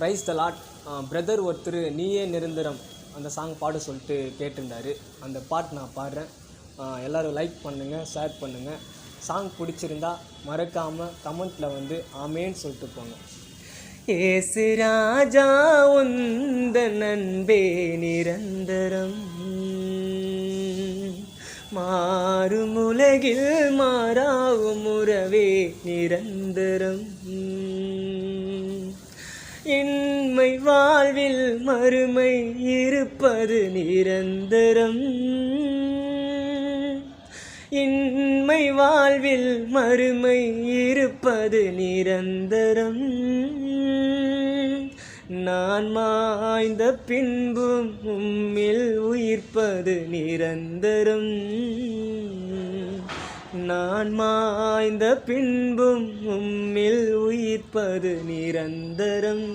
Price த lot. Brother ஒருத்தர் நீயே நிரந்தரம் அந்த சாங் பாட சொல்லிட்டு கேட்டிருந்தாரு. அந்த பாட்டு நான் பாடுறேன். எல்லோரும் லைக் பண்ணுங்கள், ஷேர் பண்ணுங்கள். சாங் பிடிச்சிருந்தா மறக்காமல் கமெண்ட்டில் வந்து ஆமேன்னு சொல்லிட்டு போங்க. ஏசு ராஜா உந்த நண்பே நிரந்தரம், மாறும் உலகில் மாறாவும் உறவே நிரந்தரம், இன்மை வாழ்வில் மறுமை இருப்பது நிரந்தரம், இன்மை வாழ்வில் மறுமை இருப்பது நிரந்தரம், நான் மாய்ந்த பின்பும் உம்மில் உயிர்ப்பது நிரந்தரம், நான் மாய்ந்த பின்பும் உம்மில் உயிர்ப்பது நிரந்தரம்.